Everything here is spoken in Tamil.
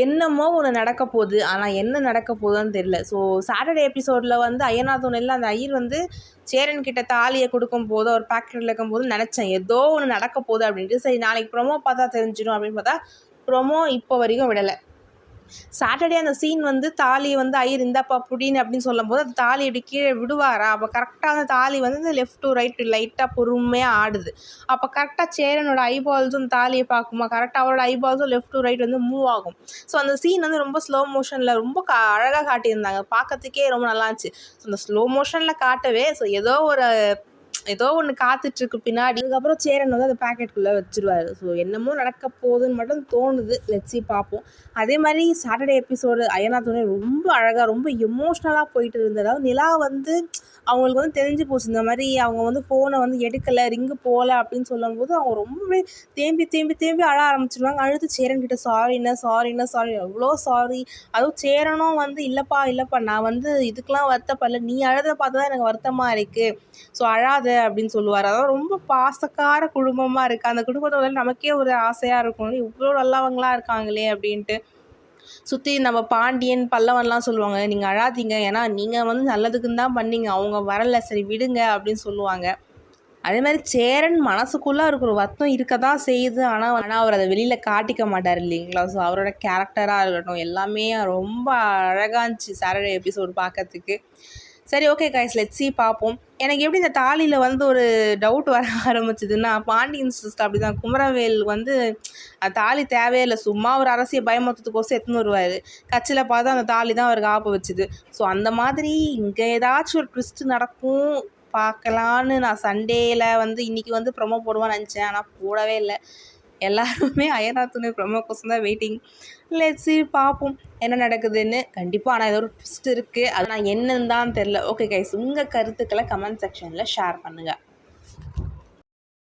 என்னமோ ஒன்று நடக்க போகுது, ஆனால் என்ன நடக்க போகுதுன்னு தெரியல. ஸோ சாட்டர்டே எபிசோடில் வந்து அய்யனார் துணையில் அந்த ஐயர் வந்து சேரன் கிட்ட தாலியை கொடுக்கும் போது ஒரு பேக்கெட்டில் இருக்கும்போது நினச்சேன் ஏதோ ஒன்று நடக்க போகுது அப்படின்ட்டு. சரி நாளைக்கு ப்ரொமோ பார்த்தா தெரிஞ்சிடும் அப்படின்னு பார்த்தா ப்ரொமோ இப்போ வரைக்கும் விடலை. சாட்டர்டே அந்த சீன் வந்து தாலி வந்து ஐயர் இந்தாப்பா புடின்னு அப்படின்னு சொல்லும் போது அந்த தாலி இப்படி கீழே விடுவாரா, அப்போ கரெக்டாக அந்த தாலி வந்து இந்த லெஃப்ட் டு ரைட் லைட்டாக பொறுமையாக ஆடுது. அப்போ கரெக்டாக சேரனோட ஐபால்ஸும் அந்த தாலியை பார்க்குமா, கரெக்டாக அவரோட ஐபால்ஸும் லெஃப்ட் டு ரைட் வந்து மூவ் ஆகும். ஸோ அந்த சீன் வந்து ரொம்ப ஸ்லோ மோஷனில் ரொம்ப அழகாக காட்டியிருந்தாங்க, பார்க்கறதுக்கே ரொம்ப நல்லா இருந்துச்சு. ஸோ அந்த ஸ்லோ மோஷனில் காட்டவே ஸோ ஏதோ ஒன்று காத்துட்ருக்கு பின்னாடி. அதுக்கப்புறம் சேரன் வந்து அந்த பேக்கெட்டுக்குள்ளே வச்சுருவார். ஸோ என்னமோ நடக்க போகுதுன்னு மட்டும் தோணுது. லெட்ஸி பார்ப்போம். அதே மாதிரி சாட்டர்டே எபிசோடு அய்யனார் துணை ரொம்ப அழகாக ரொம்ப எமோஷ்னலாக போயிட்டு இருந்தது. அதாவது நிலா வந்து அவங்களுக்கு வந்து தெரிஞ்சு போச்சு இந்த மாதிரி அவங்க வந்து ஃபோனை வந்து எடுக்கலை, ரிங்கு போகல அப்படின்னு சொல்லும்போது அவங்க ரொம்பவே தேம்பி அழ ஆரம்பிச்சிருவாங்க. அழுது சேரன்கிட்ட சாரி எவ்வளோ சாரி. அதுவும் சேரனும் வந்து இல்லைப்பா நான் வந்து இதுக்கெலாம் வருத்தப்படல, நீ அழுத பார்த்து தான் எனக்கு வருத்தமாக இருக்குது, ஸோ அழாத அப்படின்னு சொல்லுவார். அதாவது ரொம்ப பாசக்கார குடும்பமாக இருக்குது. அந்த குடும்பத்தோட நமக்கே ஒரு ஆசையாக இருக்கும், இவ்வளோ நல்லவங்களாக இருக்காங்களே அப்படின்ட்டு. சுற்றி நம்ம பாண்டியன் பல்லவன்லாம் சொல்லுவாங்க, நீங்கள் அழாதீங்க ஏன்னா நீங்கள் வந்து நல்லதுக்குன்னு தான் பண்ணீங்க, அவங்க வரலை, சரி விடுங்க அப்படின்னு சொல்லுவாங்க. அதே மாதிரி சேரன் மனசுக்குள்ளே இருக்கிற வருத்தம் இருக்க தான் செய்யுது. ஆனால் அவர் அதை வெளியில் காட்டிக்க மாட்டார் இல்லைங்களா. ஸோ அவரோட கேரக்டராக இருக்கட்டும் எல்லாமே ரொம்ப அழகாக இருந்துச்சு சாட்டர்டே எபிசோடு பார்க்கறதுக்கு. சரி ஓகே கைஸ், லெட்ஸ் சி பார்ப்போம். எனக்கு எப்படி இந்த தாலியில் வந்து ஒரு டவுட் வர ஆரம்பிச்சிதுன்னா, பாண்டியன் சிஸ்டர் அப்படி தான், குமரவேல் வந்து தாலி தேவையில்லை, சும்மா ஒரு அரசியல் பயமுறுத்துறதுக்கோசம் எடுத்துன்னு வருவார், கட்சியில் பார்த்தா அந்த தாலி தான் அவருக்கு ஆப்பு வச்சுது. ஸோ அந்த மாதிரி இங்கே ஏதாச்சும் ஒரு ட்விஸ்ட் நடக்கும் பார்க்கலான்னு நான் சண்டேயில் வந்து இன்றைக்கி வந்து ப்ரொமோ போடுவான்னு நினச்சேன், ஆனால் போடவே இல்லை. எல்லாருமே அய்யனார் துணை ப்ரொமோ கோசம் தான் வெயிட்டிங். லெட்ஸ் சி பார்ப்போம் என்ன நடக்குதுன்னு. கண்டிப்பாக ஆனால் ஏதோ ஒரு ட்விஸ்ட் இருக்குது, அது நான் என்னன்னு தான் தெரில. ஓகே கைஸ், உங்கள் கருத்துக்களை கமெண்ட் செக்ஷனில் ஷேர் பண்ணுங்கள்.